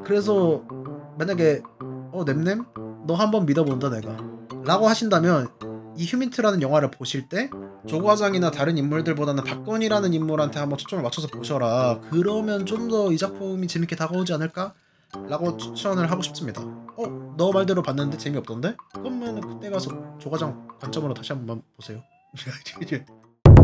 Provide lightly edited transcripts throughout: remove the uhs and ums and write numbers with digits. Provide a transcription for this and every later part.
그래서 만약에 냄냄? 너 한번 믿어본다 내가 라고 하신다면 이 휴민트라는 영화를 보실 때 조과장이나 다른 인물들보다는 박건이라는 인물한테 한번 초점을 맞춰서 보셔라. 그러면 좀 더 이 작품이 재밌게 다가오지 않을까? 라고 추천을 하고 싶습니다. 너 말대로 봤는데 재미없던데? 그러면 그때 가서 조과장 관점으로 다시 한번 보세요.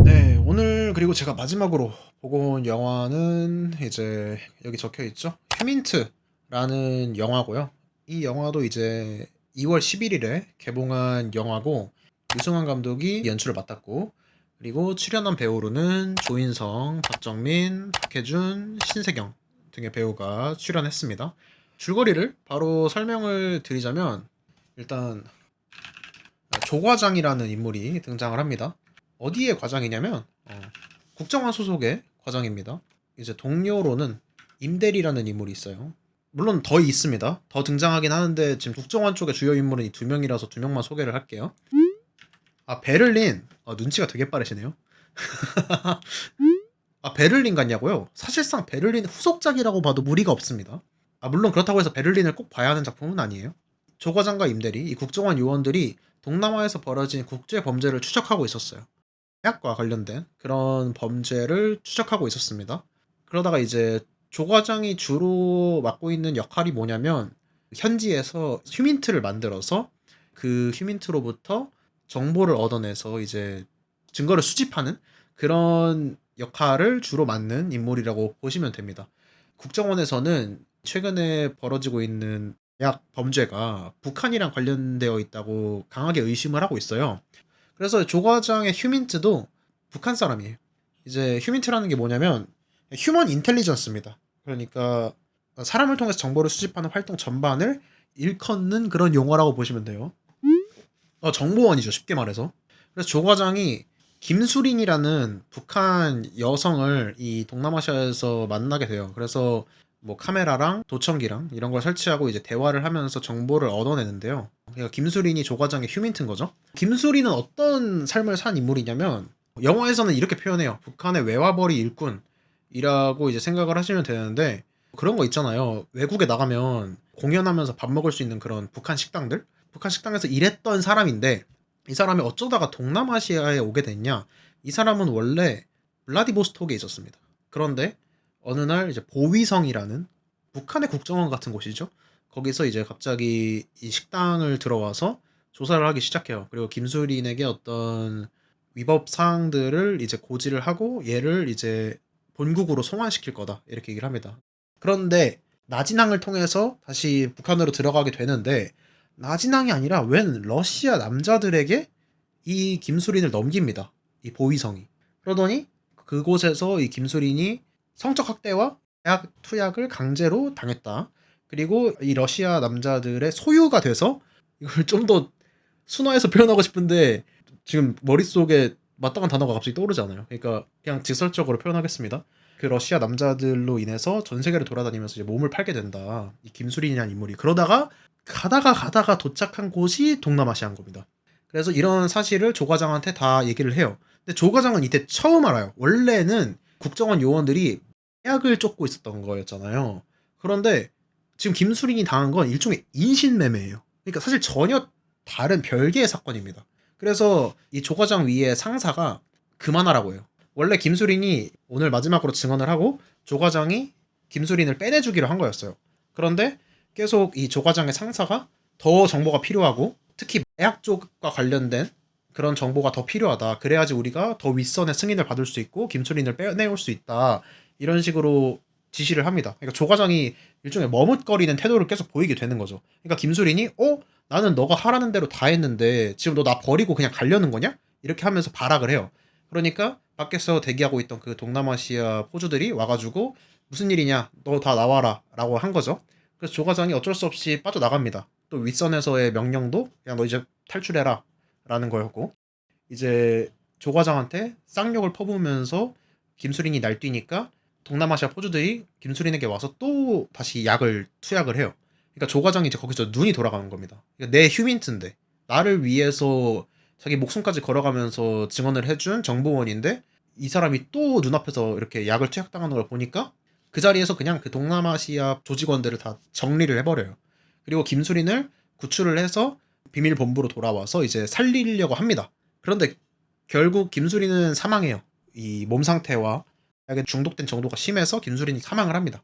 네, 오늘 그리고 제가 마지막으로 보고 온 영화는 이제 여기 적혀 있죠. 휴민트라는 영화고요. 이 영화도 이제 2월 11일에 개봉한 영화고 유승환 감독이 연출을 맡았고 그리고 출연한 배우로는 조인성, 박정민, 박해준, 신세경 등의 배우가 출연했습니다. 줄거리를 바로 설명을 드리자면 일단 조과장이라는 인물이 등장을 합니다. 어디의 과장이냐면 국정원 소속의 과장입니다. 이제 동료로는 임대리라는 인물이 있어요. 물론 더 있습니다. 더 등장하긴 하는데 지금 국정원 쪽의 주요 인물은 이 두 명이라서 두 명만 소개를 할게요. 베를린. 눈치가 되게 빠르시네요. 베를린 같냐고요? 사실상 베를린 후속작이라고 봐도 무리가 없습니다. 물론 그렇다고 해서 베를린을 꼭 봐야 하는 작품은 아니에요. 조 과장과 임대리, 이 국정원 요원들이 동남아에서 벌어진 국제 범죄를 추적하고 있었어요. 마약과 관련된 그런 범죄를 추적하고 있었습니다. 그러다가 이제 조 과장이 주로 맡고 있는 역할이 뭐냐면 현지에서 휴민트를 만들어서 그 휴민트로부터 정보를 얻어내서 이제 증거를 수집하는 그런 역할을 주로 맡는 인물이라고 보시면 됩니다. 국정원에서는 최근에 벌어지고 있는 약 범죄가 북한이랑 관련되어 있다고 강하게 의심을 하고 있어요. 그래서 조 과장의 휴민트도 북한 사람이에요. 이제 휴민트라는 게 뭐냐면 휴먼 인텔리전스입니다. 그러니까 사람을 통해서 정보를 수집하는 활동 전반을 일컫는 그런 용어라고 보시면 돼요. 정보원이죠, 쉽게 말해서. 그래서 조 과장이 김수린이라는 북한 여성을 이 동남아시아에서 만나게 돼요. 그래서 뭐 카메라랑 도청기랑 이런 걸 설치하고 이제 대화를 하면서 정보를 얻어내는데요. 그러니까 김수린이 조 과장의 휴민트인 거죠. 김수린은 어떤 삶을 산 인물이냐면 영화에서는 이렇게 표현해요. 북한의 외화벌이 일꾼이라고 이제 생각을 하시면 되는데 그런 거 있잖아요. 외국에 나가면 공연하면서 밥 먹을 수 있는 그런 북한 식당들? 북한 식당에서 일했던 사람인데 이 사람이 어쩌다가 동남아시아에 오게 됐냐? 이 사람은 원래 블라디보스톡에 있었습니다. 그런데 어느 날 이제 보위성이라는 북한의 국정원 같은 곳이죠. 거기서 이제 갑자기 이 식당을 들어와서 조사를 하기 시작해요. 그리고 김수린에게 어떤 위법 사항들을 이제 고지를 하고 얘를 이제 본국으로 송환시킬 거다. 이렇게 얘기를 합니다. 그런데 나진항을 통해서 다시 북한으로 들어가게 되는데 나진항이 아니라 웬 러시아 남자들에게 이 김수린을 넘깁니다. 이 보위성이. 그러더니 그곳에서 이 김수린이 성적 학대와 대학 투약을 강제로 당했다. 그리고 이 러시아 남자들의 소유가 돼서 이걸 좀 더 순화해서 표현하고 싶은데 지금 머릿속에 마땅한 단어가 갑자기 떠오르지 않아요. 그러니까 그냥 직설적으로 표현하겠습니다. 그 러시아 남자들로 인해서 전 세계를 돌아다니면서 이제 몸을 팔게 된다. 이 김수린이라는 인물이. 그러다가 가다가 도착한 곳이 동남아시아인 겁니다. 그래서 이런 사실을 조 과장한테 다 얘기를 해요. 근데 조 과장은 이때 처음 알아요. 원래는 국정원 요원들이 계약을 쫓고 있었던 거였잖아요. 그런데 지금 김수린이 당한 건 일종의 인신매매예요. 그러니까 사실 전혀 다른 별개의 사건입니다. 그래서 이 조 과장 위에 상사가 그만하라고 해요. 원래 김수린이 오늘 마지막으로 증언을 하고 조 과장이 김수린을 빼내주기로 한 거였어요. 그런데 계속 이 조 과장의 상사가 더 정보가 필요하고 특히 마약 쪽과 관련된 그런 정보가 더 필요하다. 그래야지 우리가 더 윗선의 승인을 받을 수 있고 김수린을 빼내올 수 있다. 이런 식으로 지시를 합니다. 그러니까 조 과장이 일종의 머뭇거리는 태도를 계속 보이게 되는 거죠. 그러니까 김수린이 나는 너가 하라는 대로 다 했는데 지금 너 나 버리고 그냥 가려는 거냐? 이렇게 하면서 발악을 해요. 그러니까 밖에서 대기하고 있던 그 동남아시아 포주들이 와가지고 무슨 일이냐? 너 다 나와라 라고 한 거죠. 그래서 조 과장이 어쩔 수 없이 빠져나갑니다. 또 윗선에서의 명령도 그냥 너 이제 탈출해라 라는 거였고 이제 조 과장한테 쌍욕을 퍼부으면서 김수린이 날뛰니까 동남아시아 포주들이 김수린에게 와서 또 다시 약을 투약을 해요. 그러니까 조 과장이 이제 거기서 눈이 돌아가는 겁니다. 그러니까 내 휴민트인데 나를 위해서 자기 목숨까지 걸어가면서 증언을 해준 정보원인데 이 사람이 또 눈앞에서 이렇게 약을 투약당하는 걸 보니까 그 자리에서 그냥 그 동남아시아 조직원들을 다 정리를 해버려요. 그리고 김수린을 구출을 해서 비밀본부로 돌아와서 이제 살리려고 합니다. 그런데 결국 김수린은 사망해요. 이 몸 상태와 약에 중독된 정도가 심해서 김수린이 사망을 합니다.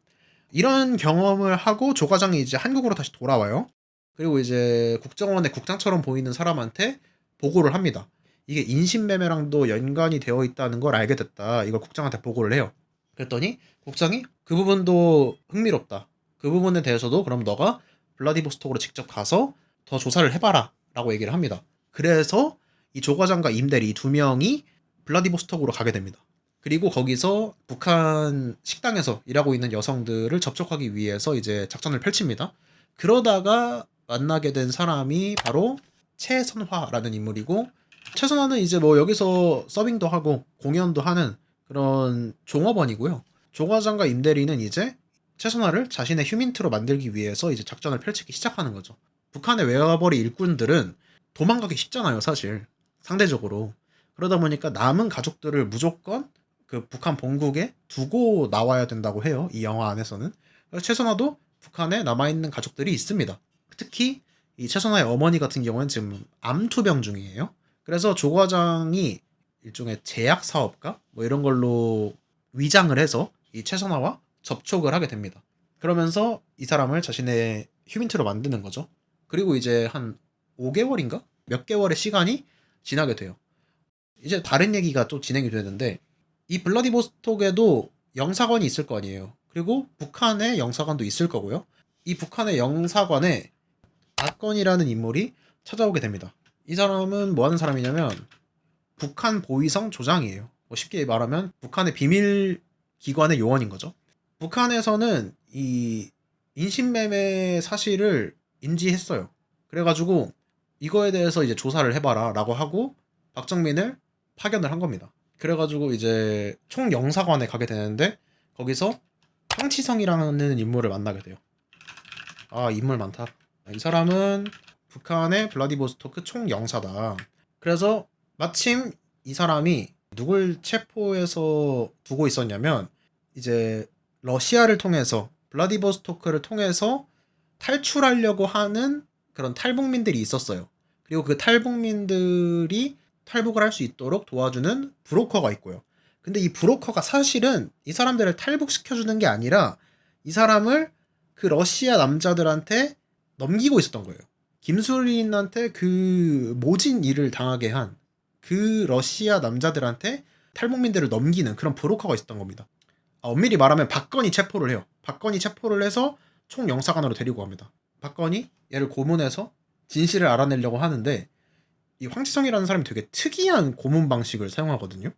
이런 경험을 하고 조과장이 이제 한국으로 다시 돌아와요. 그리고 이제 국정원의 국장처럼 보이는 사람한테 보고를 합니다. 이게 인신매매랑도 연관이 되어 있다는 걸 알게 됐다. 이걸 국장한테 보고를 해요. 그랬더니 국장이 그 부분도 흥미롭다. 그 부분에 대해서도 그럼 너가 블라디보스톡으로 직접 가서 더 조사를 해봐라 라고 얘기를 합니다. 그래서 이 조과장과 임대리 두 명이 블라디보스톡으로 가게 됩니다. 그리고 거기서 북한 식당에서 일하고 있는 여성들을 접촉하기 위해서 이제 작전을 펼칩니다. 그러다가 만나게 된 사람이 바로 최선화라는 인물이고, 최선화는 이제 뭐 여기서 서빙도 하고 공연도 하는 그런 종업원이고요. 조과장과 임대리는 이제 최선화를 자신의 휴민트로 만들기 위해서 이제 작전을 펼치기 시작하는 거죠. 북한의 외화벌이 일꾼들은 도망가기 쉽잖아요, 사실. 상대적으로. 그러다 보니까 남은 가족들을 무조건 그 북한 본국에 두고 나와야 된다고 해요, 이 영화 안에서는. 그래서 최선화도 북한에 남아있는 가족들이 있습니다. 특히 이 최선화의 어머니 같은 경우는 지금 암투병 중이에요. 그래서 조과장이 일종의 제약 사업가 뭐 이런 걸로 위장을 해서 이 최선화와 접촉을 하게 됩니다. 그러면서 이 사람을 자신의 휴민트로 만드는 거죠. 그리고 이제 한 5개월인가? 몇 개월의 시간이 지나게 돼요. 이제 다른 얘기가 또 진행이 되는데, 이 블라디보스톡에도 영사관이 있을 거 아니에요. 그리고 북한의 영사관도 있을 거고요. 이 북한의 영사관에 박건이라는 인물이 찾아오게 됩니다. 이 사람은 뭐 하는 사람이냐면 북한 보위성 조장이에요. 뭐 쉽게 말하면 북한의 비밀 기관의 요원인 거죠. 북한에서는 이 인신매매 사실을 인지했어요. 그래가지고 이거에 대해서 이제 조사를 해봐라 라고 하고 박정민을 파견을 한 겁니다. 그래가지고 이제 총영사관에 가게 되는데 거기서 황치성이라는 인물을 만나게 돼요. 아, 인물 많다. 이 사람은 북한의 블라디보스토크 총영사다. 그래서 마침 이 사람이 누굴 체포해서 두고 있었냐면 이제 러시아를 통해서 블라디보스토크를 통해서 탈출하려고 하는 그런 탈북민들이 있었어요. 그리고 그 탈북민들이 탈북을 할 수 있도록 도와주는 브로커가 있고요. 근데 이 브로커가 사실은 이 사람들을 탈북시켜주는 게 아니라 이 사람을 그 러시아 남자들한테 넘기고 있었던 거예요. 김수린한테 그 모진 일을 당하게 한 그 러시아 남자들한테 탈북민들을 넘기는 그런 브로커가 있었던 겁니다. 엄밀히 말하면 박건이 체포를 해요. 박건이 체포를 해서 총영사관으로 데리고 갑니다. 박건이 얘를 고문해서 진실을 알아내려고 하는데 이 황치성이라는 사람이 되게 특이한 고문 방식을 사용하거든요.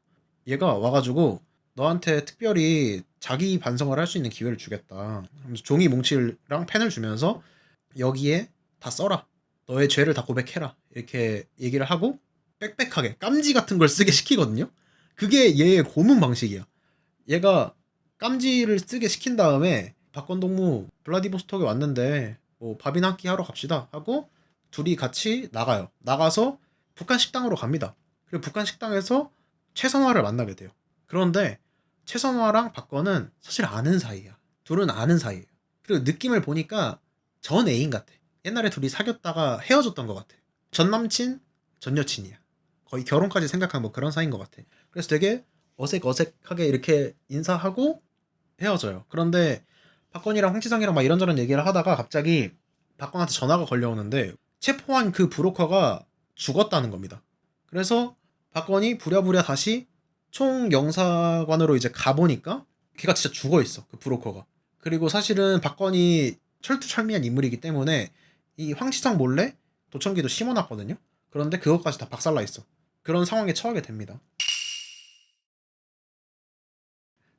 얘가 와가지고 너한테 특별히 자기 반성을 할 수 있는 기회를 주겠다. 종이 뭉치랑 펜을 주면서 여기에 다 써라. 너의 죄를 다 고백해라. 이렇게 얘기를 하고 빽빽하게 깜지 같은 걸 쓰게 시키거든요. 그게 얘의 고문 방식이야. 얘가 깜지를 쓰게 시킨 다음에 박건 동무 블라디보스톡에 왔는데 뭐 밥이나 한 끼 하러 갑시다 하고 둘이 같이 나가요. 나가서 북한 식당으로 갑니다. 그리고 북한 식당에서 최선화를 만나게 돼요. 그런데 최선화랑 박건은 사실 아는 사이야. 둘은 아는 사이예요. 그리고 느낌을 보니까 전 애인 같아. 옛날에 둘이 사귀었다가 헤어졌던 것 같아. 전 남친, 전 여친이야. 거의 결혼까지 생각한 뭐 그런 사이인 것 같아. 그래서 되게 어색어색하게 이렇게 인사하고 헤어져요. 그런데 박건이랑 홍치성이랑 막 이런저런 얘기를 하다가 갑자기 박건한테 전화가 걸려오는데 체포한 그 브로커가 죽었다는 겁니다. 그래서 박건이 부랴부랴 다시 총영사관으로 이제 가보니까 걔가 진짜 죽어있어. 그 브로커가. 그리고 사실은 박건이 철두철미한 인물이기 때문에 이 황치성 몰래 도청기도 심어놨거든요. 그런데 그것까지 다 박살나 있어. 그런 상황에 처하게 됩니다.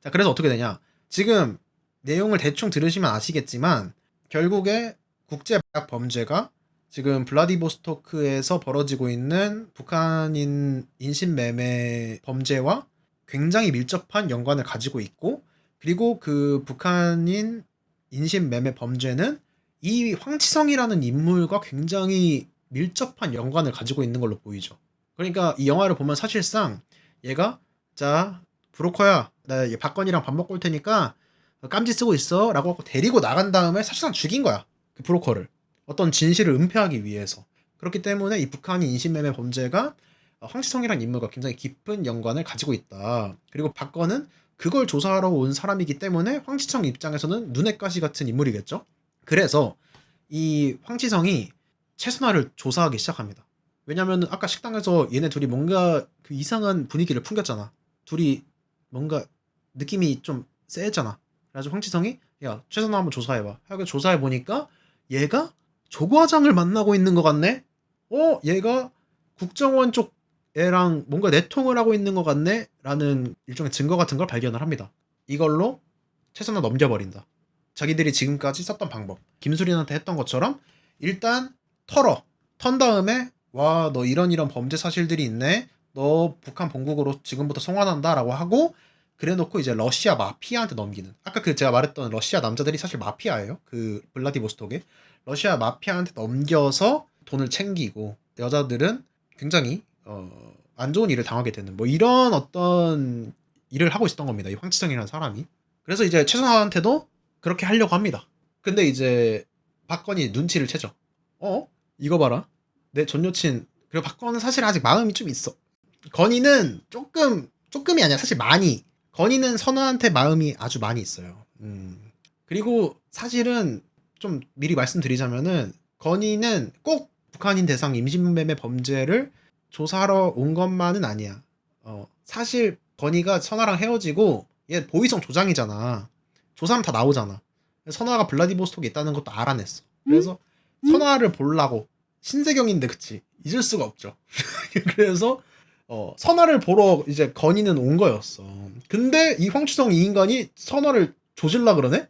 자, 그래서 어떻게 되냐. 지금 내용을 대충 들으시면 아시겠지만 결국에 국제마약 범죄가 지금 블라디보스토크에서 벌어지고 있는 북한인 인신매매 범죄와 굉장히 밀접한 연관을 가지고 있고, 그리고 그 북한인 인신매매 범죄는 이 황치성이라는 인물과 굉장히 밀접한 연관을 가지고 있는 걸로 보이죠. 그러니까 이 영화를 보면 사실상 얘가 자 브로커야 나 박건이랑 밥 먹고 올 테니까 깜지 쓰고 있어 라고 하고 데리고 나간 다음에 사실상 죽인 거야. 그 브로커를. 어떤 진실을 은폐하기 위해서. 그렇기 때문에 이 북한인 인신매매 범죄가 황치성이라는 인물과 굉장히 깊은 연관을 가지고 있다. 그리고 박건은 그걸 조사하러 온 사람이기 때문에 황치성 입장에서는 눈엣 가시 같은 인물이겠죠. 그래서 이 황치성이 최순화를 조사하기 시작합니다. 왜냐면 아까 식당에서 얘네 둘이 뭔가 그 이상한 분위기를 풍겼잖아. 둘이 뭔가 느낌이 좀 세잖아. 그래가지고 황치성이 야 최순화 한번 조사해봐 하고 조사해보니까 얘가 조과장을 만나고 있는 것 같네. 얘가 국정원 쪽 애랑 뭔가 내통을 하고 있는 것 같네 라는 일종의 증거 같은 걸 발견을 합니다. 이걸로 최선화 넘겨버린다. 자기들이 지금까지 썼던 방법, 김수린한테 했던 것처럼 일단 턴 다음에 와 너 이런 범죄 사실들이 있네, 너 북한 본국으로 지금부터 송환한다 라고 하고 그래놓고 이제 러시아 마피아한테 넘기는, 아까 그 제가 말했던 러시아 남자들이 사실 마피아예요. 그 블라디보스톡에 러시아 마피아한테 넘겨서 돈을 챙기고 여자들은 굉장히 안 좋은 일을 당하게 되는 뭐 이런 어떤 일을 하고 있었던 겁니다. 이 황치성이라는 사람이. 그래서 이제 최순화한테도 그렇게 하려고 합니다. 근데 이제 박건이 눈치를 채죠. 이거 봐라. 내 전 여친. 그리고 박건은 사실 아직 마음이 좀 있어. 건이는 조금이 아니라 사실 많이. 건이는 선화한테 마음이 아주 많이 있어요. 그리고 사실은 좀 미리 말씀드리자면은 건이는 꼭 북한인 대상 임신매매 범죄를 조사하러 온 것만은 아니야. 사실 건이가 선화랑 헤어지고 얘 보위성 조장이잖아. 조사하면 다 나오잖아. 선화가 블라디보스톡에 있다는 것도 알아냈어. 그래서 선화를 보려고, 신세경인데 그치, 잊을 수가 없죠. 그래서 선화를 보러 이제 건이는 온 거였어. 근데 이 황치성 이 인간이 선화를 조질라 그러네?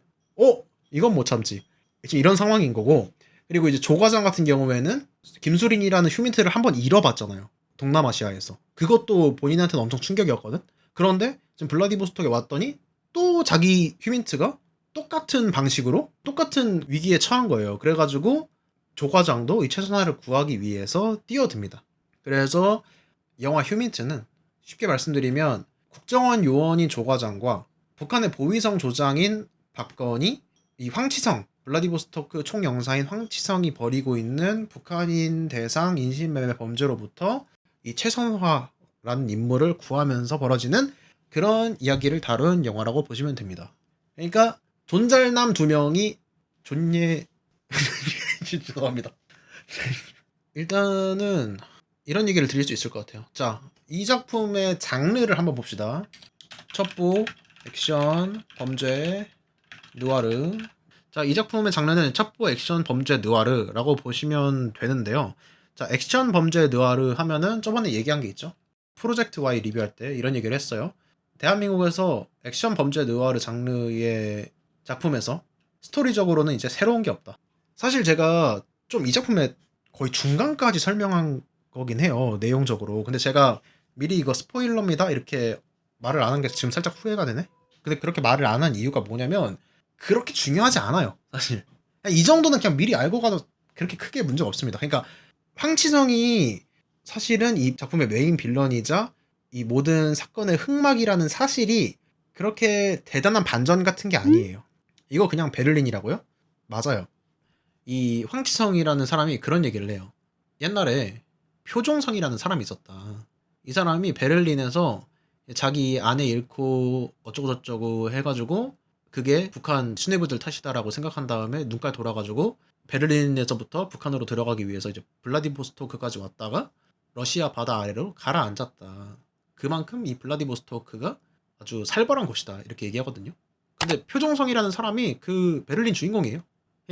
이건 못 참지. 이제 이런 상황인 거고. 그리고 이제 조 과장 같은 경우에는 김수린이라는 휴민트를 한번 잃어봤잖아요. 동남아시아에서. 그것도 본인한테는 엄청 충격이었거든. 그런데 지금 블라디보스톡에 왔더니 또 자기 휴민트가 똑같은 방식으로 똑같은 위기에 처한 거예요. 그래가지고 조 과장도 이 최선화를 구하기 위해서 뛰어듭니다. 그래서 영화 휴민트는 쉽게 말씀드리면 국정원 요원인 조 과장과 북한의 보위성 조장인 박건이 이 황치성, 블라디보스토크 총영사인 황치성이 벌이고 있는 북한인 대상 인신매매 범죄로부터 이 최선화라는 인물을 구하면서 벌어지는 그런 이야기를 다룬 영화라고 보시면 됩니다. 그러니까 존잘남 두 명이 존예 죄송합니다. 일단은 이런 얘기를 드릴 수 있을 것 같아요. 자, 이 작품의 장르를 한번 봅시다. 첩보, 액션, 범죄, 느와르. 자, 이 작품의 장르는 첩보, 액션, 범죄, 느와르라고 보시면 되는데요. 자, 액션, 범죄, 느와르 하면은 저번에 얘기한 게 있죠. 프로젝트 Y 리뷰할 때 이런 얘기를 했어요. 대한민국에서 액션, 범죄, 느와르 장르의 작품에서 스토리적으로는 이제 새로운 게 없다. 사실 제가 좀 이 작품의 거의 중간까지 설명한 거긴 해요, 내용적으로. 근데 제가 미리 이거 스포일러입니다 이렇게 말을 안 한 게 지금 살짝 후회가 되네. 근데 그렇게 말을 안 한 이유가 뭐냐면 그렇게 중요하지 않아요, 사실. 이 정도는 그냥 미리 알고 가도 그렇게 크게 문제가 없습니다. 그러니까 황치성이 사실은 이 작품의 메인 빌런이자 이 모든 사건의 흑막이라는 사실이 그렇게 대단한 반전 같은 게 아니에요. 이거 그냥 베를린이라고요? 맞아요. 이 황치성이라는 사람이 그런 얘기를 해요. 옛날에 표종성이라는 사람이 있었다. 이 사람이 베를린에서 자기 아내 잃고 어쩌고저쩌고 해가지고 그게 북한 수뇌부들 탓이다라고 생각한 다음에 눈깔 돌아가지고 베를린에서부터 북한으로 들어가기 위해서 이제 블라디보스토크까지 왔다가 러시아 바다 아래로 가라앉았다. 그만큼 이 블라디보스토크가 아주 살벌한 곳이다 이렇게 얘기하거든요. 근데 표종성이라는 사람이 그 베를린 주인공이에요.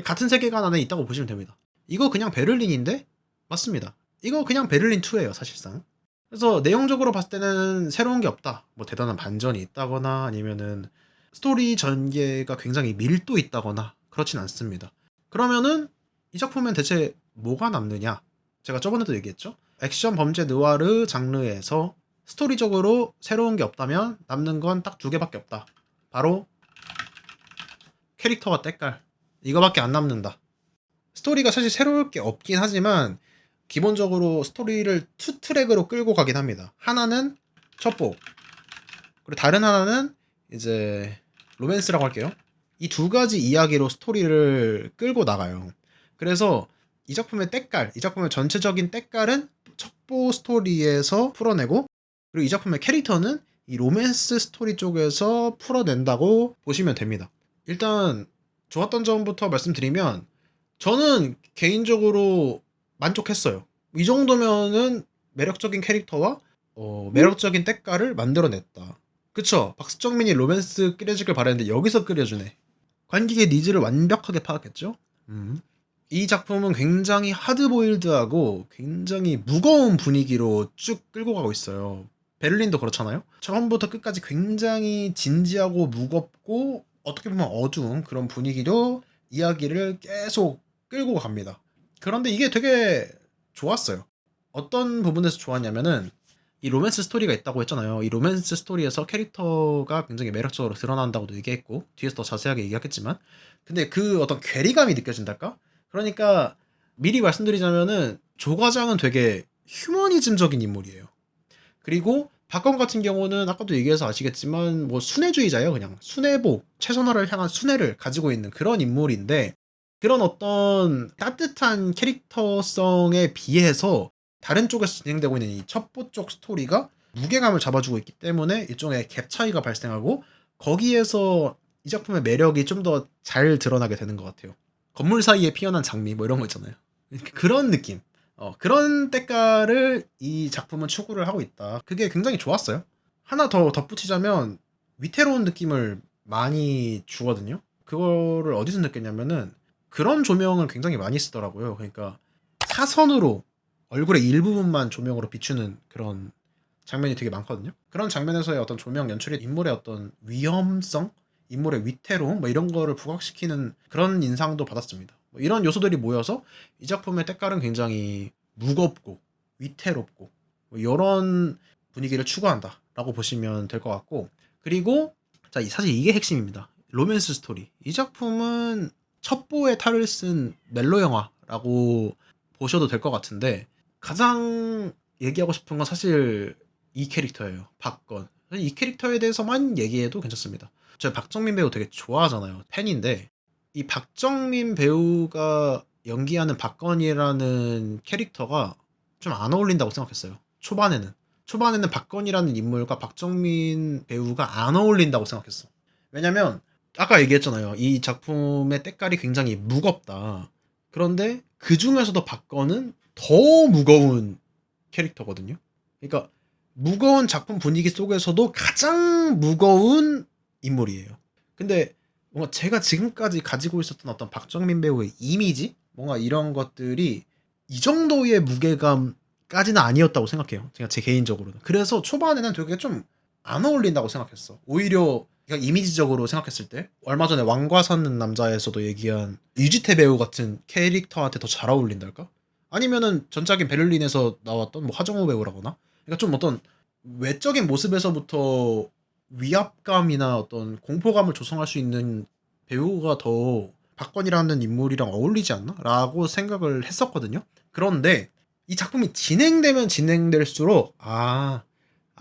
같은 세계관 안에 있다고 보시면 됩니다. 이거 그냥 베를린인데 맞습니다. 이거 그냥 베를린 2예요 사실상. 그래서 내용적으로 봤을 때는 새로운 게 없다. 뭐 대단한 반전이 있다거나 아니면은 스토리 전개가 굉장히 밀도 있다거나 그렇진 않습니다. 그러면은 이 작품엔 대체 뭐가 남느냐? 제가 저번에도 얘기했죠. 액션 범죄 느와르 장르에서 스토리적으로 새로운 게 없다면 남는 건 딱 2개밖에 없다. 바로 캐릭터와 때깔. 이거밖에 안 남는다. 스토리가 사실 새로울 게 없긴 하지만 기본적으로 스토리를 2트랙으로 끌고 가긴 합니다. 하나는 첩보, 그리고 다른 하나는 이제 로맨스라고 할게요. 이 두 가지 이야기로 스토리를 끌고 나가요. 그래서 이 작품의 때깔, 이 작품의 전체적인 때깔은 첩보 스토리에서 풀어내고, 그리고 이 작품의 캐릭터는 이 로맨스 스토리 쪽에서 풀어낸다고 보시면 됩니다. 일단 좋았던 점부터 말씀드리면, 저는 개인적으로 만족했어요. 이 정도면은 매력적인 캐릭터와 매력적인 때깔을 만들어냈다. 그쵸? 박정민이 로맨스 끓여주길 바랬는데 여기서 끓여주네. 관객의 니즈를 완벽하게 파악했죠? 이 작품은 굉장히 하드보일드하고 굉장히 무거운 분위기로 쭉 끌고 가고 있어요. 베를린도 그렇잖아요. 처음부터 끝까지 굉장히 진지하고 무겁고 어떻게 보면 어두운 그런 분위기로 이야기를 계속 끌고 갑니다. 그런데 이게 되게 좋았어요. 어떤 부분에서 좋았냐면은 이 로맨스 스토리가 있다고 했잖아요. 이 로맨스 스토리에서 캐릭터가 굉장히 매력적으로 드러난다고도 얘기했고, 뒤에서 더 자세하게 얘기하겠지만, 근데 그 어떤 괴리감이 느껴진달까? 그러니까 미리 말씀드리자면은 조과장은 되게 휴머니즘적인 인물이에요. 그리고 박건 같은 경우는 아까도 얘기해서 아시겠지만 뭐 순애주의자예요. 그냥 순애복, 최선화를 향한 순애를 가지고 있는 그런 인물인데, 그런 어떤 따뜻한 캐릭터성에 비해서 다른 쪽에서 진행되고 있는 이 첩보 쪽 스토리가 무게감을 잡아주고 있기 때문에 일종의 갭 차이가 발생하고, 거기에서 이 작품의 매력이 좀 더 잘 드러나게 되는 것 같아요. 건물 사이에 피어난 장미 뭐 이런 거 있잖아요. 그런 느낌. 그런 때깔을 이 작품은 추구를 하고 있다. 그게 굉장히 좋았어요. 하나 더 덧붙이자면 위태로운 느낌을 많이 주거든요. 그거를 어디서 느꼈냐면은 그런 조명을 굉장히 많이 쓰더라고요. 그러니까 사선으로 얼굴의 일부분만 조명으로 비추는 그런 장면이 되게 많거든요. 그런 장면에서의 어떤 조명 연출이 인물의 어떤 위험성, 인물의 위태로움 뭐 이런 거를 부각시키는 그런 인상도 받았습니다. 뭐 이런 요소들이 모여서 이 작품의 때깔은 굉장히 무겁고 위태롭고 뭐 이런 분위기를 추구한다라고 보시면 될 것 같고, 그리고 자 사실 이게 핵심입니다. 로맨스 스토리. 이 작품은 첩보의 탈을 쓴 멜로 영화라고 보셔도 될 것 같은데, 가장 얘기하고 싶은 건 사실 이 캐릭터예요. 박건. 이 캐릭터에 대해서만 얘기해도 괜찮습니다. 저 박정민 배우 되게 좋아하잖아요. 팬인데 이 박정민 배우가 연기하는 박건이라는 캐릭터가 좀 안 어울린다고 생각했어요. 초반에는 박건이라는 인물과 박정민 배우가 안 어울린다고 생각했어. 왜냐면 아까 얘기했잖아요. 이 작품의 때깔이 굉장히 무겁다. 그런데 그 중에서도 박건은 더 무거운 캐릭터거든요. 그러니까 무거운 작품 분위기 속에서도 가장 무거운 인물이에요. 근데 뭔가 제가 지금까지 가지고 있었던 어떤 박정민 배우의 이미지? 뭔가 이런 것들이 이 정도의 무게감까지는 아니었다고 생각해요. 제가 제 개인적으로는. 그래서 초반에는 되게 좀 안 어울린다고 생각했어. 오히려 그냥 이미지적으로 생각했을 때 얼마 전에 왕과 사는 남자에서도 얘기한 유지태 배우 같은 캐릭터한테 더 잘 어울린달까? 아니면은 전작인 베를린에서 나왔던 뭐 하정우 배우라거나, 그러니까 좀 어떤 외적인 모습에서부터 위압감이나 어떤 공포감을 조성할 수 있는 배우가 더 박건이라는 인물이랑 어울리지 않나? 라고 생각을 했었거든요. 그런데 이 작품이 진행되면 진행될수록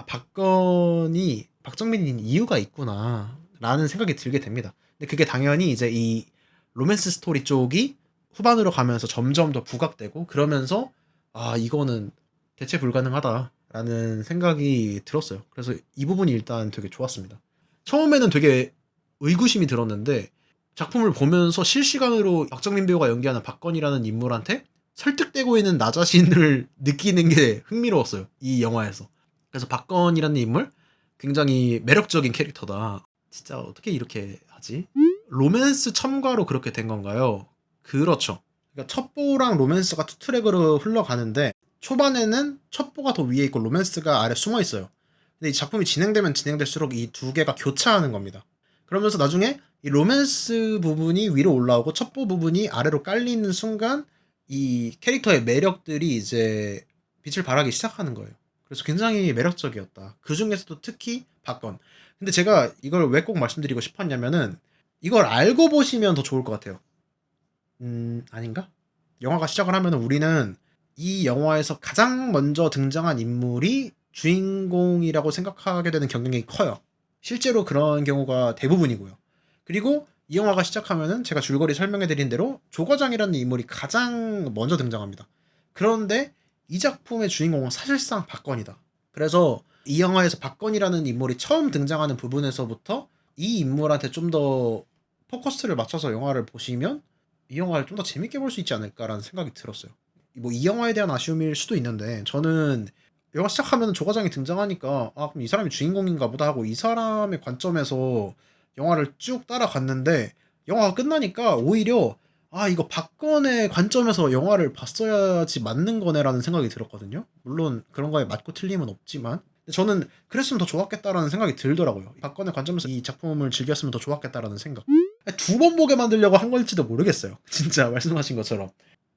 박건이 박정민인 이유가 있구나 라는 생각이 들게 됩니다. 근데 그게 당연히 이제 이 로맨스 스토리 쪽이 후반으로 가면서 점점 더 부각되고, 그러면서 이거는 대체 불가능하다라는 생각이 들었어요. 그래서 이 부분이 일단 되게 좋았습니다. 처음에는 되게 의구심이 들었는데 작품을 보면서 실시간으로 박정민 배우가 연기하는 박건이라는 인물한테 설득되고 있는 나 자신을 느끼는 게 흥미로웠어요. 이 영화에서. 그래서 박건이라는 인물 굉장히 매력적인 캐릭터다. 진짜 어떻게 이렇게 하지? 로맨스 첨가로 그렇게 된 건가요? 그렇죠. 그러니까 첩보랑 로맨스가 투 트랙으로 흘러가는데 초반에는 첩보가 더 위에 있고 로맨스가 아래 숨어 있어요. 근데 이 작품이 진행되면 진행될수록 이 두 개가 교차하는 겁니다. 그러면서 나중에 이 로맨스 부분이 위로 올라오고 첩보 부분이 아래로 깔리는 순간 이 캐릭터의 매력들이 이제 빛을 발하기 시작하는 거예요. 그래서 굉장히 매력적이었다. 그 중에서도 특히 박건. 근데 제가 이걸 왜 꼭 말씀드리고 싶었냐면은 이걸 알고 보시면 더 좋을 것 같아요. 아닌가? 영화가 시작을 하면 우리는 이 영화에서 가장 먼저 등장한 인물이 주인공이라고 생각하게 되는 경향이 커요. 실제로 그런 경우가 대부분이고요. 그리고 이 영화가 시작하면은 제가 줄거리 설명해드린 대로 조과장이라는 인물이 가장 먼저 등장합니다. 그런데 이 작품의 주인공은 사실상 박건이다. 그래서 이 영화에서 박건이라는 인물이 처음 등장하는 부분에서부터 이 인물한테 좀 더 포커스를 맞춰서 영화를 보시면 이 영화를 좀 더 재밌게 볼 수 있지 않을까라는 생각이 들었어요. 뭐 이 영화에 대한 아쉬움일 수도 있는데 저는 영화 시작하면 조과장이 등장하니까 아 그럼 이 사람이 주인공인가 보다 하고 이 사람의 관점에서 영화를 쭉 따라갔는데 영화가 끝나니까 오히려 아 이거 박건의 관점에서 영화를 봤어야지 맞는 거네라는 생각이 들었거든요. 물론 그런 거에 맞고 틀림은 없지만 저는 그랬으면 더 좋았겠다라는 생각이 들더라고요. 박건의 관점에서 이 작품을 즐겼으면 더 좋았겠다라는 생각. 두 번 보게 만들려고 한 걸지도 모르겠어요. 진짜 말씀하신 것처럼.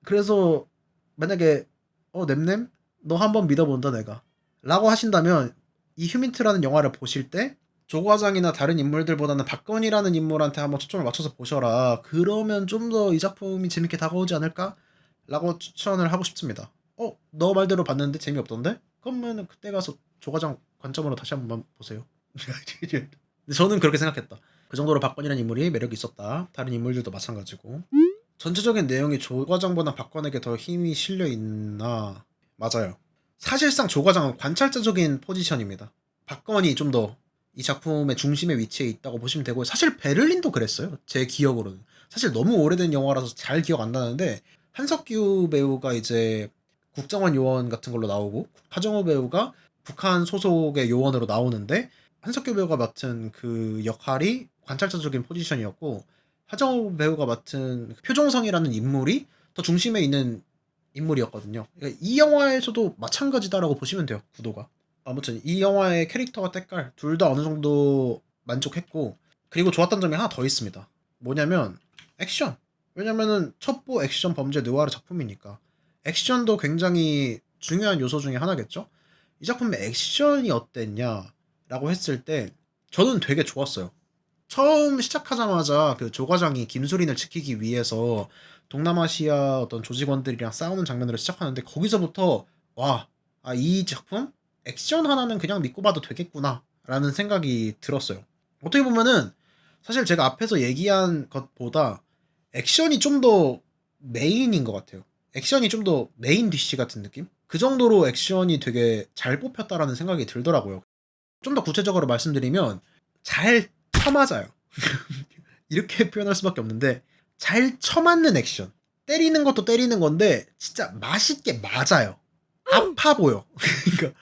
그래서 만약에 냄냄 너 한번 믿어본다 내가 라고 하신다면 이 휴민트라는 영화를 보실 때 조과장이나 다른 인물들보다는 박건이라는 인물한테 한번 초점을 맞춰서 보셔라. 그러면 좀 더 이 작품이 재밌게 다가오지 않을까? 라고 추천을 하고 싶습니다. 너 말대로 봤는데 재미없던데? 그러면 그때 가서 조과장 관점으로 다시 한번 보세요. 근데 저는 그렇게 생각했다. 그 정도로 박건이라는 인물이 매력이 있었다. 다른 인물들도 마찬가지고. 전체적인 내용이 조과장보다 박건에게 더 힘이 실려 있나? 맞아요. 사실상 조과장은 관찰자적인 포지션입니다. 박건이 좀 더 이 작품의 중심에 위치해 있다고 보시면 되고 사실 베를린도 그랬어요. 제 기억으로는. 사실 너무 오래된 영화라서 잘 기억 안 나는데 한석규 배우가 이제 국정원 요원 같은 걸로 나오고 하정우 배우가 북한 소속의 요원으로 나오는데 한석규 배우가 맡은 그 역할이 관찰자적인 포지션이었고 하정우 배우가 맡은 표정성이라는 인물이 더 중심에 있는 인물이었거든요. 그러니까 이 영화에서도 마찬가지다라고 보시면 돼요. 구도가. 아무튼 이 영화의 캐릭터와 때깔 둘 다 어느 정도 만족했고 그리고 좋았던 점이 하나 더 있습니다. 뭐냐면 액션. 왜냐면은 첩보 액션 범죄 느와르 작품이니까 액션도 굉장히 중요한 요소 중에 하나겠죠. 이 작품의 액션이 어땠냐라고 했을 때 저는 되게 좋았어요. 처음 시작하자마자 그 조과장이 김수린을 지키기 위해서 동남아시아 어떤 조직원들이랑 싸우는 장면으로 시작하는데 거기서부터 와, 이 작품 액션 하나는 그냥 믿고 봐도 되겠구나 라는 생각이 들었어요. 어떻게 보면은 사실 제가 앞에서 얘기한 것보다 액션이 좀 더 메인인 것 같아요. 액션이 좀 더 메인 DC 같은 느낌? 그 정도로 액션이 되게 잘 뽑혔다라는 생각이 들더라고요. 좀 더 구체적으로 말씀드리면 잘 쳐맞아요. 이렇게 표현할 수밖에 없는데 잘 쳐맞는 액션. 때리는 것도 때리는 건데 진짜 맛있게 맞아요. 아파 보여. 그러니까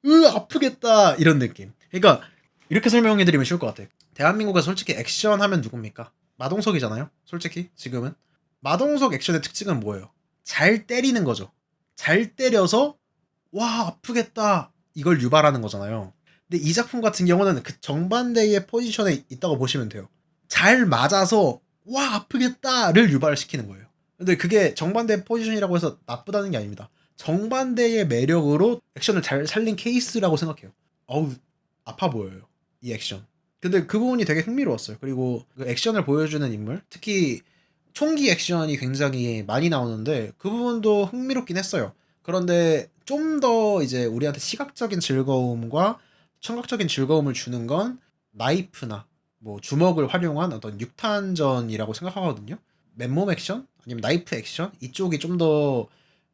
으, 아프겠다 이런 느낌. 그러니까 이렇게 설명해드리면 쉬울 것 같아. 대한민국에서 솔직히 액션 하면 누굽니까? 마동석이잖아요. 솔직히 지금은 마동석 액션의 특징은 뭐예요? 잘 때리는 거죠. 잘 때려서 와 아프겠다 이걸 유발하는 거잖아요. 근데 이 작품 같은 경우는 그 정반대의 포지션에 있다고 보시면 돼요. 잘 맞아서 와 아프겠다를 유발시키는 거예요. 근데 그게 정반대 포지션이라고 해서 나쁘다는 게 아닙니다. 정반대의 매력으로 액션을 잘 살린 케이스라고 생각해요. 어우 아파 보여요 이 액션. 근데 그 부분이 되게 흥미로웠어요. 그리고 그 액션을 보여주는 인물, 특히 총기 액션이 굉장히 많이 나오는데 그 부분도 흥미롭긴 했어요. 그런데 좀 더 이제 우리한테 시각적인 즐거움과 청각적인 즐거움을 주는 건 나이프나 뭐 주먹을 활용한 어떤 육탄전이라고 생각하거든요. 맨몸 액션 아니면 나이프 액션 이쪽이 좀 더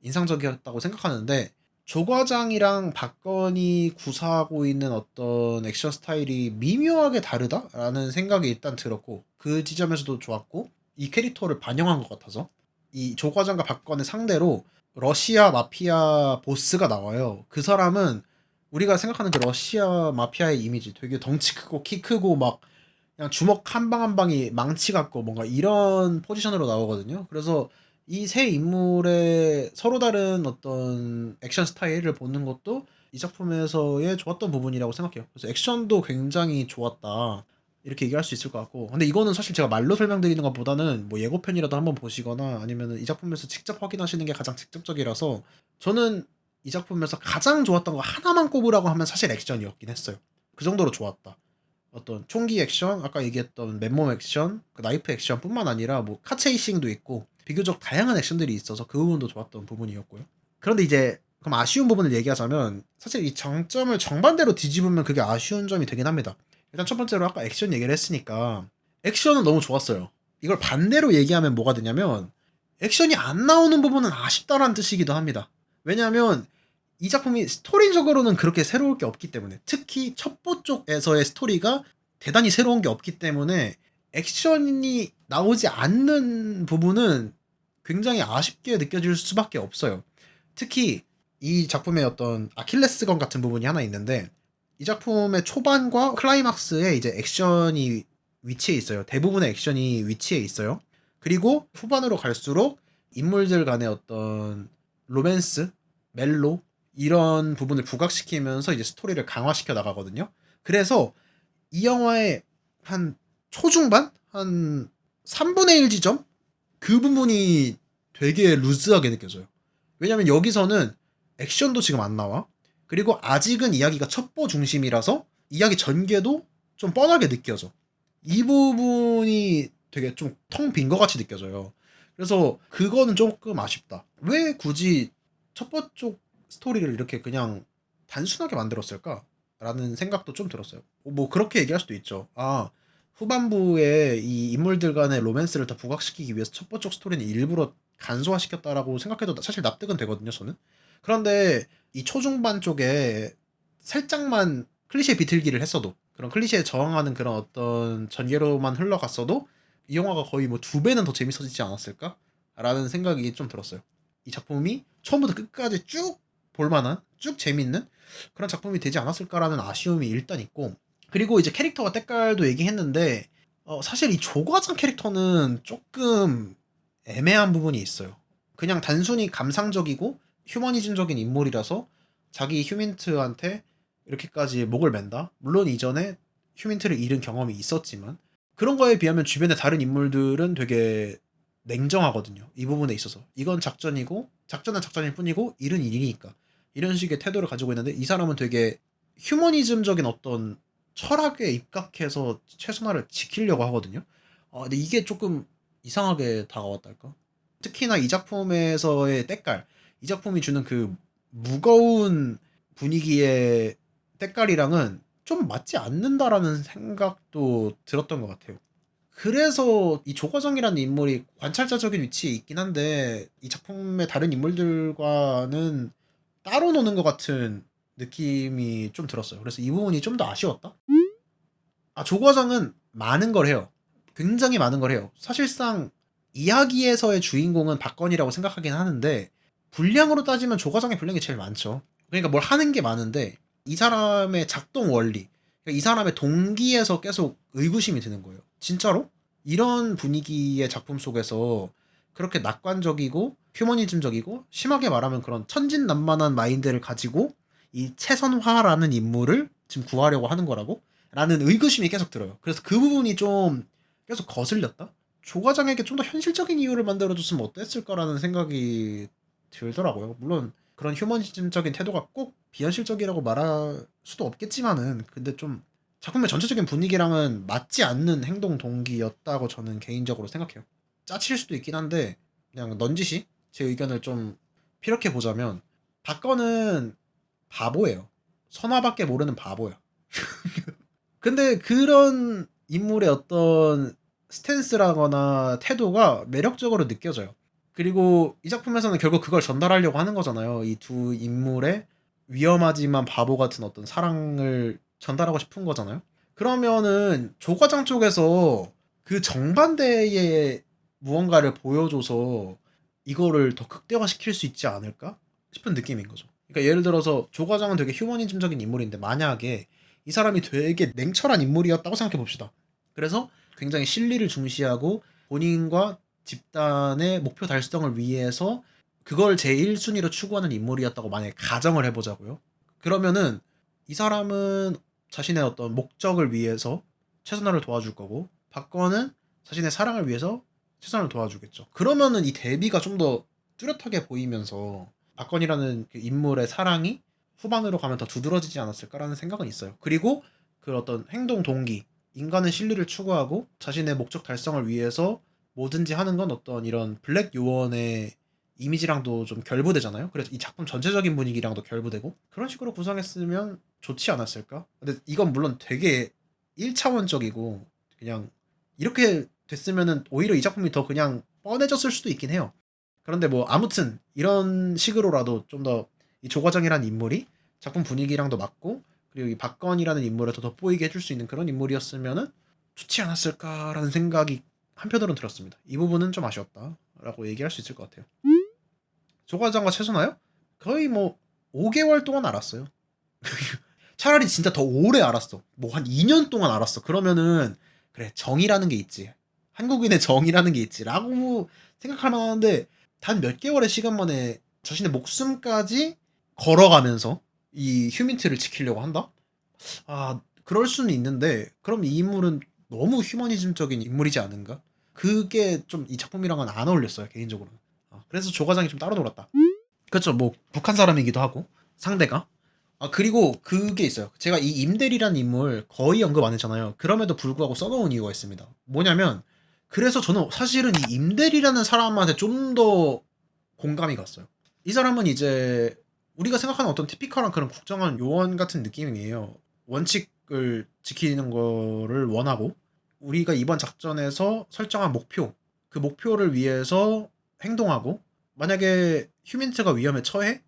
인상적이었다고 생각하는데 조과장이랑 박건이 구사하고 있는 어떤 액션 스타일이 미묘하게 다르다라는 생각이 일단 들었고 그 지점에서도 좋았고 이 캐릭터를 반영한 것 같아서 이 조과장과 박건의 상대로 러시아 마피아 보스가 나와요. 그 사람은 우리가 생각하는 그 러시아 마피아의 이미지 되게 덩치 크고 키 크고 막 그냥 주먹 한 방 한 방이 망치 같고 뭔가 이런 포지션으로 나오거든요. 그래서 이 세 인물의 서로 다른 어떤 액션 스타일을 보는 것도 이 작품에서의 좋았던 부분이라고 생각해요. 그래서 액션도 굉장히 좋았다. 이렇게 얘기할 수 있을 것 같고. 근데 이거는 사실 제가 말로 설명드리는 것보다는 뭐 예고편이라도 한번 보시거나 아니면 이 작품에서 직접 확인하시는 게 가장 직접적이라서 저는 이 작품에서 가장 좋았던 거 하나만 꼽으라고 하면 사실 액션이었긴 했어요. 그 정도로 좋았다. 어떤 총기 액션, 아까 얘기했던 맨몸 액션, 그 나이프 액션뿐만 아니라 뭐 카체이싱도 있고 비교적 다양한 액션들이 있어서 그 부분도 좋았던 부분이었고요. 그런데 이제 그럼 아쉬운 부분을 얘기하자면 사실 이 장점을 정반대로 뒤집으면 그게 아쉬운 점이 되긴 합니다. 일단 첫 번째로 아까 액션 얘기를 했으니까 액션은 너무 좋았어요. 이걸 반대로 얘기하면 뭐가 되냐면 액션이 안 나오는 부분은 아쉽다라는 뜻이기도 합니다. 왜냐하면 이 작품이 스토리적으로는 그렇게 새로울 게 없기 때문에, 특히 첩보 쪽에서의 스토리가 대단히 새로운 게 없기 때문에 액션이 나오지 않는 부분은 굉장히 아쉽게 느껴질 수밖에 없어요. 특히 이 작품의 어떤 아킬레스건 같은 부분이 하나 있는데, 이 작품의 초반과 클라이막스에 이제 액션이 위치해 있어요. 대부분의 액션이 위치해 있어요. 그리고 후반으로 갈수록 인물들 간의 어떤 로맨스, 멜로 이런 부분을 부각시키면서 이제 스토리를 강화시켜 나가거든요. 그래서 이 영화의 한 초중반? 한 3분의 1 지점? 그 부분이 되게 루즈하게 느껴져요. 왜냐면 여기서는 액션도 지금 안 나와. 그리고 아직은 이야기가 첩보 중심이라서 이야기 전개도 좀 뻔하게 느껴져. 이 부분이 되게 좀 텅 빈 것 같이 느껴져요. 그래서 그거는 조금 아쉽다. 왜 굳이 첩보 쪽 스토리를 이렇게 그냥 단순하게 만들었을까? 라는 생각도 좀 들었어요. 뭐 그렇게 얘기할 수도 있죠. 아, 후반부에 이 인물들 간의 로맨스를 더 부각시키기 위해서 첩보 쪽 스토리는 일부러 간소화시켰다라고 생각해도 사실 납득은 되거든요, 저는. 그런데 이 초중반 쪽에 살짝만 클리셰 비틀기를 했어도, 그런 클리셰에 저항하는 그런 어떤 전개로만 흘러갔어도 이 영화가 거의 뭐 2배는 더 재밌어지지 않았을까? 라는 생각이 좀 들었어요. 이 작품이 처음부터 끝까지 쭉 볼만한, 쭉 재밌는 그런 작품이 되지 않았을까라는 아쉬움이 일단 있고, 그리고 이제 캐릭터와 때깔도 얘기했는데 사실 이 조과장 캐릭터는 조금 애매한 부분이 있어요. 그냥 단순히 감상적이고 휴머니즘적인 인물이라서 자기 휴민트한테 이렇게까지 목을 맨다? 물론 이전에 휴민트를 잃은 경험이 있었지만 그런 거에 비하면 주변의 다른 인물들은 되게 냉정하거든요. 이 부분에 있어서. 이건 작전이고 작전은 작전일 뿐이고 일은 일이니까. 이런 식의 태도를 가지고 있는데 이 사람은 되게 휴머니즘적인 어떤 철학에 입각해서 최선화를 지키려고 하거든요. 근데 이게 조금 이상하게 다가왔달까? 특히나 이 작품에서의 때깔, 이 작품이 주는 그 무거운 분위기의 때깔이랑은 좀 맞지 않는다라는 생각도 들었던 것 같아요. 그래서 이 조과정이라는 인물이 관찰자적인 위치에 있긴 한데 이 작품의 다른 인물들과는 따로 노는 것 같은 느낌이 좀 들었어요. 그래서 이 부분이 좀 더 아쉬웠다? 조과정은 많은 걸 해요. 굉장히 많은 걸 해요. 사실상 이야기에서의 주인공은 박건이라고 생각하긴 하는데 분량으로 따지면 조과정의 분량이 제일 많죠. 그러니까 뭘 하는 게 많은데 이 사람의 작동 원리, 그러니까 이 사람의 동기에서 계속 의구심이 드는 거예요. 진짜로? 이런 분위기의 작품 속에서 그렇게 낙관적이고 휴머니즘적이고 심하게 말하면 그런 천진난만한 마인드를 가지고 이 최선화라는 인물을 지금 구하려고 하는 거라고? 라는 의구심이 계속 들어요. 그래서 그 부분이 좀 계속 거슬렸다? 조과장에게 좀 더 현실적인 이유를 만들어줬으면 어땠을까라는 생각이 들더라고요. 물론 그런 휴머니즘적인 태도가 꼭 비현실적이라고 말할 수도 없겠지만은 근데 좀 작품의 전체적인 분위기랑은 맞지 않는 행동 동기였다고 저는 개인적으로 생각해요. 짜칠 수도 있긴 한데 그냥 넌지시 제 의견을 좀 피력해 보자면 박건은 바보예요. 선화밖에 모르는 바보야. 근데 그런 인물의 어떤 스탠스라거나 태도가 매력적으로 느껴져요. 그리고 이 작품에서는 결국 그걸 전달하려고 하는 거잖아요. 이 두 인물의 위험하지만 바보 같은 어떤 사랑을 전달하고 싶은 거잖아요. 그러면은 조과장 쪽에서 그 정반대의 무언가를 보여줘서 이거를 더 극대화시킬 수 있지 않을까 싶은 느낌인 거죠. 그러니까 예를 들어서 조과장은 되게 휴머니즘적인 인물인데 만약에 이 사람이 되게 냉철한 인물이었다고 생각해 봅시다. 그래서 굉장히 실리를 중시하고 본인과 집단의 목표 달성을 위해서 그걸 제1순위로 추구하는 인물이었다고 만약에 가정을 해보자고요. 그러면은 이 사람은 자신의 어떤 목적을 위해서 최선화를 도와줄 거고 박건은 자신의 사랑을 위해서 최선을 도와주겠죠. 그러면은 이 대비가 좀 더 뚜렷하게 보이면서 박건이라는 그 인물의 사랑이 후반으로 가면 더 두드러지지 않았을까라는 생각은 있어요. 그리고 그 어떤 행동 동기, 인간은 실리를 추구하고 자신의 목적 달성을 위해서 뭐든지 하는 건 어떤 이런 블랙 요원의 이미지랑도 좀 결부되잖아요. 그래서 이 작품 전체적인 분위기랑도 결부되고 그런 식으로 구성했으면 좋지 않았을까? 근데 이건 물론 되게 1차원적이고 그냥 이렇게 됐으면은 오히려 이 작품이 더 그냥 뻔해졌을 수도 있긴 해요. 그런데 뭐 아무튼 이런 식으로라도 좀 더 이 조과장이라는 인물이 작품 분위기랑도 맞고 그리고 이 박건이라는 인물을 더 돋보이게 해줄 수 있는 그런 인물이었으면은 좋지 않았을까라는 생각이 한편으로는 들었습니다. 이 부분은 좀 아쉬웠다라고 얘기할 수 있을 것 같아요. 조과장과 최순아요? 거의 뭐 5개월 동안 알았어요. 차라리 진짜 더 오래 알았어. 뭐 한 2년 동안 알았어. 그러면은 그래 정이라는 게 있지. 한국인의 정이라는 게 있지라고 생각할 만한데 단 몇 개월의 시간 만에 자신의 목숨까지 걸어가면서 이 휴민트를 지키려고 한다? 아 그럴 수는 있는데 그럼 이 인물은 너무 휴머니즘적인 인물이지 않은가? 그게 좀 이 작품이랑은 안 어울렸어요 개인적으로는. 그래서 조과장이 좀 따로 놀았다. 그렇죠. 뭐 북한 사람이기도 하고 상대가. 그리고 그게 있어요. 제가 이 임대리라는 인물 거의 언급 안 했잖아요. 그럼에도 불구하고 써놓은 이유가 있습니다. 뭐냐면 그래서 저는 사실은 이 임대리라는 사람한테 좀 더 공감이 갔어요. 이 사람은 이제 우리가 생각하는 어떤 티피컬한 그런 국정원 요원 같은 느낌이에요. 원칙을 지키는 거를 원하고 우리가 이번 작전에서 설정한 목표, 그 목표를 위해서 행동하고 만약에 휴민트가 위험에 처해?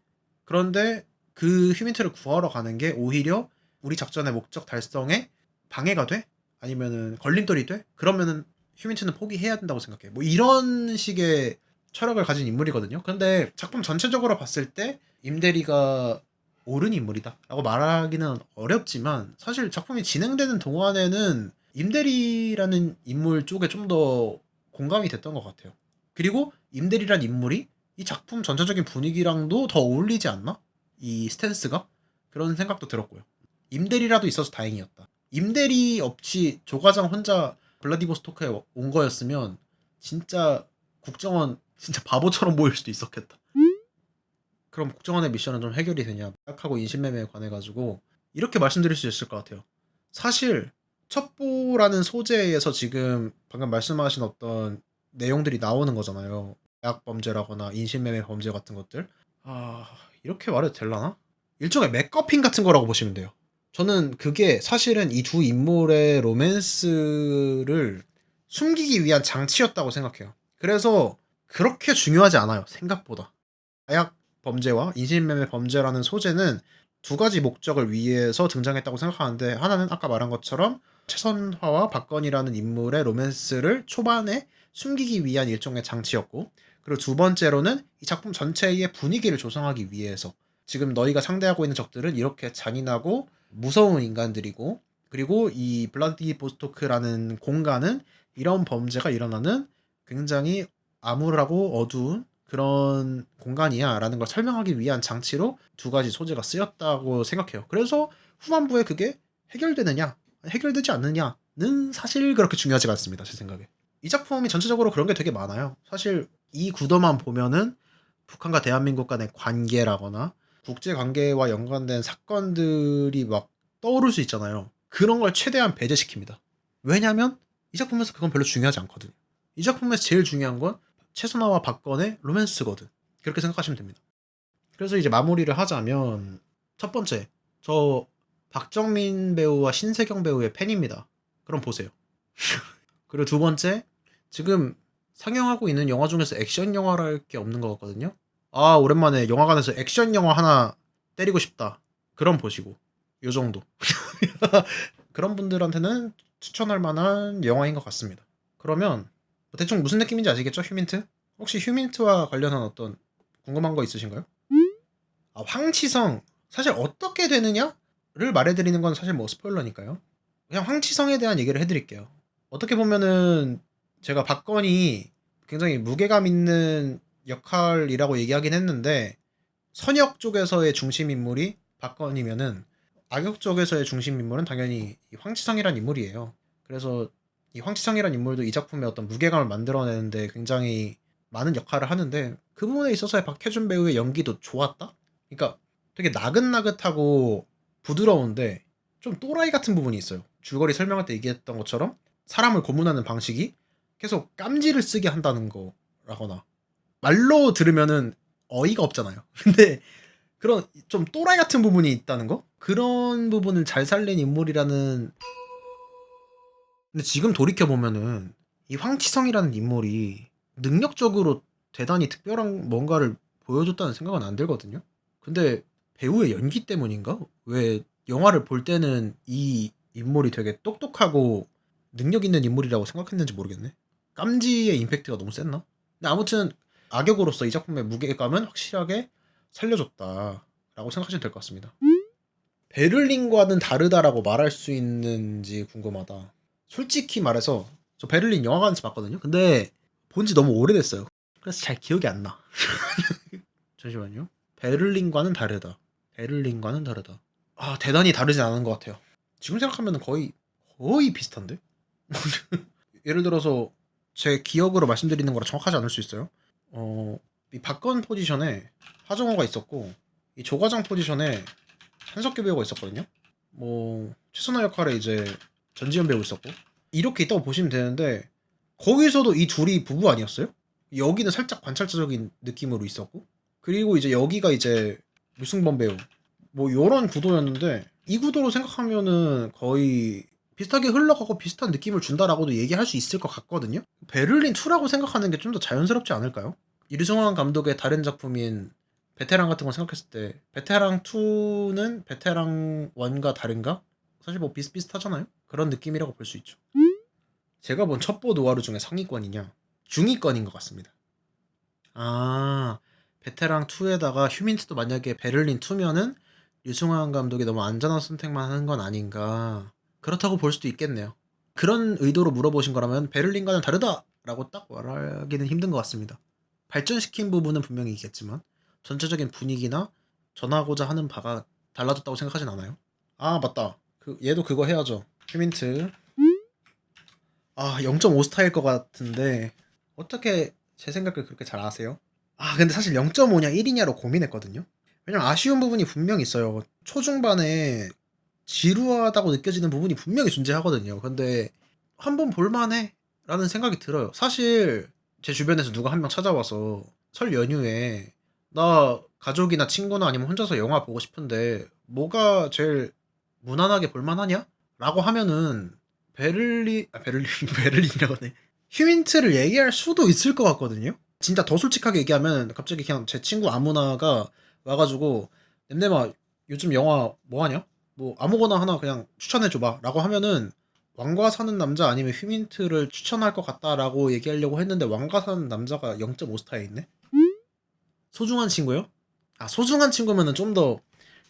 그런데 그 휴민트를 구하러 가는 게 오히려 우리 작전의 목적 달성에 방해가 돼? 아니면은 걸림돌이 돼? 그러면은 휴민트는 포기해야 된다고 생각해. 뭐 이런 식의 철학을 가진 인물이거든요. 근데 작품 전체적으로 봤을 때 임대리가 옳은 인물이다 라고 말하기는 어렵지만 사실 작품이 진행되는 동안에는 임대리라는 인물 쪽에 좀 더 공감이 됐던 것 같아요. 그리고 임대리란 인물이 이 작품 전체적인 분위기랑도 더 어울리지 않나? 이 스탠스가? 그런 생각도 들었고요. 임대리라도 있어서 다행이었다. 임대리 없이 조과장 혼자 블라디보스토크에 온 거였으면 진짜 국정원 진짜 바보처럼 보일 수도 있었겠다. 그럼 국정원의 미션은 좀 해결이 되냐? 딱하고 인신매매에 관해 가지고 이렇게 말씀드릴 수 있을 것 같아요. 사실 첩보라는 소재에서 지금 방금 말씀하신 어떤 내용들이 나오는 거잖아요. 대학 범죄라거나 인신매매 범죄 같은 것들. 이렇게 말해도 될라나? 일종의 맥거핀 같은 거라고 보시면 돼요. 저는 그게 사실은 이 두 인물의 로맨스를 숨기기 위한 장치였다고 생각해요. 그래서 그렇게 중요하지 않아요. 생각보다. 마약 범죄와 인신매매 범죄라는 소재는 두 가지 목적을 위해서 등장했다고 생각하는데 하나는 아까 말한 것처럼 최선화와 박건이라는 인물의 로맨스를 초반에 숨기기 위한 일종의 장치였고 그리고 두 번째로는 이 작품 전체의 분위기를 조성하기 위해서 지금 너희가 상대하고 있는 적들은 이렇게 잔인하고 무서운 인간들이고 그리고 이 블라디보스토크라는 공간은 이런 범죄가 일어나는 굉장히 암울하고 어두운 그런 공간이야 라는 걸 설명하기 위한 장치로 두 가지 소재가 쓰였다고 생각해요. 그래서 후반부에 그게 해결되느냐 해결되지 않느냐는 사실 그렇게 중요하지가 않습니다. 제 생각에. 이 작품이 전체적으로 그런 게 되게 많아요. 사실 이 구도만 보면은 북한과 대한민국 간의 관계라거나 국제관계와 연관된 사건들이 막 떠오를 수 있잖아요. 그런 걸 최대한 배제시킵니다. 왜냐면 이 작품에서 그건 별로 중요하지 않거든요. 이 작품에서 제일 중요한 건 최순아와 박건의 로맨스거든. 그렇게 생각하시면 됩니다. 그래서 이제 마무리를 하자면 첫 번째, 저 박정민 배우와 신세경 배우의 팬입니다. 그럼 보세요. 그리고 두 번째, 지금 상영하고 있는 영화 중에서 액션 영화랄 게 없는 것 같거든요. 오랜만에 영화관에서 액션 영화 하나 때리고 싶다. 그럼 보시고. 요 정도. 그런 분들한테는 추천할 만한 영화인 것 같습니다. 그러면 뭐 대충 무슨 느낌인지 아시겠죠? 휴민트? 혹시 휴민트와 관련한 어떤 궁금한 거 있으신가요? 황치성 사실 어떻게 되느냐를 말해드리는 건 사실 뭐 스포일러니까요. 그냥 황치성에 대한 얘기를 해드릴게요. 어떻게 보면은 제가 박건이 굉장히 무게감 있는 역할이라고 얘기하긴 했는데 선역 쪽에서의 중심 인물이 박건이면은 악역 쪽에서의 중심 인물은 당연히 이 황치성이란 인물이에요. 그래서 이 황치성이란 인물도 이 작품의 어떤 무게감을 만들어내는데 굉장히 많은 역할을 하는데 그 부분에 있어서의 박해준 배우의 연기도 좋았다? 그러니까 되게 나긋나긋하고 부드러운데 좀 또라이 같은 부분이 있어요. 줄거리 설명할 때 얘기했던 것처럼 사람을 고문하는 방식이 계속 깜지를 쓰게 한다는 거라거나 말로 들으면은 어이가 없잖아요. 근데 그런 좀 또라이 같은 부분이 있다는 거? 그런 부분을 잘 살린 인물이라는 근데 지금 돌이켜보면은 이 황치성이라는 인물이 능력적으로 대단히 특별한 뭔가를 보여줬다는 생각은 안 들거든요. 근데 배우의 연기 때문인가? 왜 영화를 볼 때는 이 인물이 되게 똑똑하고 능력 있는 인물이라고 생각했는지 모르겠네. 깜지의 임팩트가 너무 셌나? 근데 아무튼 악역으로서 이 작품의 무게감은 확실하게 살려줬다라고 생각하시면 될 것 같습니다. 베를린과는 다르다라고 말할 수 있는지 궁금하다. 솔직히 말해서 저 베를린 영화관에서 봤거든요. 근데 본지 너무 오래됐어요. 그래서 잘 기억이 안 나. 잠시만요. 베를린과는 다르다. 베를린과는 다르다. 아, 대단히 다르진 않은 것 같아요. 지금 생각하면 거의 비슷한데? 예를 들어서 제 기억으로 말씀드리는 거랑 정확하지 않을 수 있어요. 이 박건 포지션에 하정우가 있었고, 이 조과장 포지션에 한석규 배우가 있었거든요. 뭐 최선화 역할에 이제 전지현 배우 있었고 이렇게 있다고 보시면 되는데 거기서도 이 둘이 부부 아니었어요? 여기는 살짝 관찰자적인 느낌으로 있었고 그리고 이제 여기가 이제 류승범 배우 뭐 요런 구도였는데 이 구도로 생각하면은 거의 비슷하게 흘러가고 비슷한 느낌을 준다라고도 얘기할 수 있을 것 같거든요. 베를린 2라고 생각하는 게 좀 더 자연스럽지 않을까요? 이류승환 감독의 다른 작품인 베테랑 같은 거 생각했을 때 베테랑 2는 베테랑 1과 다른가? 사실 뭐 비슷비슷하잖아요. 그런 느낌이라고 볼 수 있죠. 제가 본 첩보 노하루 중에 상위권이냐? 중위권인 것 같습니다. 아, 베테랑 2에다가 휴민트도 만약에 베를린 2면은 류승환 감독이 너무 안전한 선택만 하는 건 아닌가. 그렇다고 볼 수도 있겠네요. 그런 의도로 물어보신 거라면 베를린과는 다르다라고 딱 말하기는 힘든 것 같습니다. 발전시킨 부분은 분명히 있겠지만 전체적인 분위기나 전하고자 하는 바가 달라졌다고 생각하진 않아요. 아, 맞다. 얘도 그거 해야죠. 휴민트. 아, 0.5 스타일 것 같은데 어떻게 제 생각을 그렇게 잘 아세요? 아, 근데 사실 0.5냐 1이냐로 고민했거든요. 왜냐면 아쉬운 부분이 분명히 있어요. 초중반에 지루하다고 느껴지는 부분이 분명히 존재하거든요. 근데 한번 볼만해 라는 생각이 들어요. 사실 제 주변에서 누가 한 명 찾아와서 설 연휴에 나 가족이나 친구나 아니면 혼자서 영화 보고 싶은데 뭐가 제일 무난하게 볼만하냐? 라고 하면은 베를린 베를린이라고 하네. 휴민트를 얘기할 수도 있을 것 같거든요. 진짜 더 솔직하게 얘기하면 갑자기 그냥 제 친구 아무나가 와가지고 nemnem아 요즘 영화 뭐 하냐? 뭐 아무거나 하나 그냥 추천해줘봐 라고 하면은 왕과 사는 남자 아니면 휴민트를 추천할 것 같다라고 얘기하려고 했는데 왕과 사는 남자가 0.5 스타에 있네? 소중한 친구요? 아, 소중한 친구면은 좀 더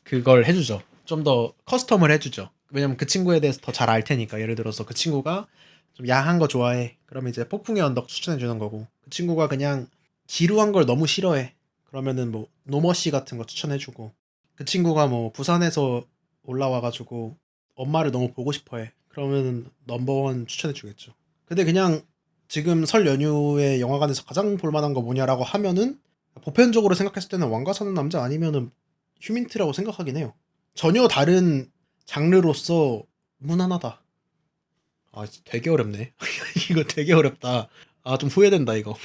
그걸 해주죠. 좀 더 커스텀을 해주죠. 왜냐면 그 친구에 대해서 더 잘 알 테니까. 예를 들어서 그 친구가 좀 야한 거 좋아해. 그러면 이제 폭풍의 언덕 추천해주는 거고. 그 친구가 그냥 지루한 걸 너무 싫어해. 그러면은 뭐 노머시 같은 거 추천해주고. 그 친구가 뭐 부산에서 올라와가지고 엄마를 너무 보고 싶어해. 그러면은 넘버원 추천해주겠죠. 근데 그냥 지금 설 연휴에 영화관에서 가장 볼만한 거 뭐냐라고 하면은 보편적으로 생각했을 때는 왕과 사는 남자 아니면은 휴민트라고 생각하긴 해요. 전혀 다른 장르로서 무난하다. 아, 되게 어렵네. 이거 되게 어렵다. 아, 좀 후회된다, 이거.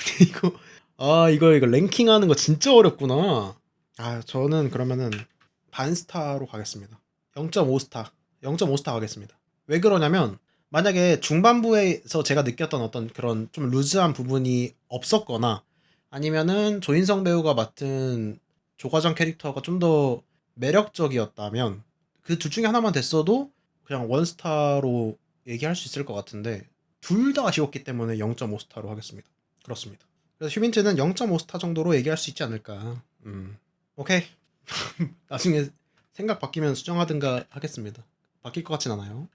이거 랭킹하는 거 진짜 어렵구나. 아, 저는 그러면은 반스타로 가겠습니다. 0.5 스타. 0.5 스타 가겠습니다. 왜 그러냐면, 만약에 중반부에서 제가 느꼈던 어떤 그런 좀 루즈한 부분이 없었거나, 아니면은 조인성 배우가 맡은 조과장 캐릭터가 좀 더 매력적이었다면, 그 둘 중에 하나만 됐어도 그냥 원스타로 얘기할 수 있을 것 같은데, 둘 다 아쉬웠기 때문에 0.5 스타로 하겠습니다. 그렇습니다. 그래서 휴민트는 0.5 스타 정도로 얘기할 수 있지 않을까. 오케이. 나중에 생각 바뀌면 수정하든가 하겠습니다. 바뀔 것 같진 않아요.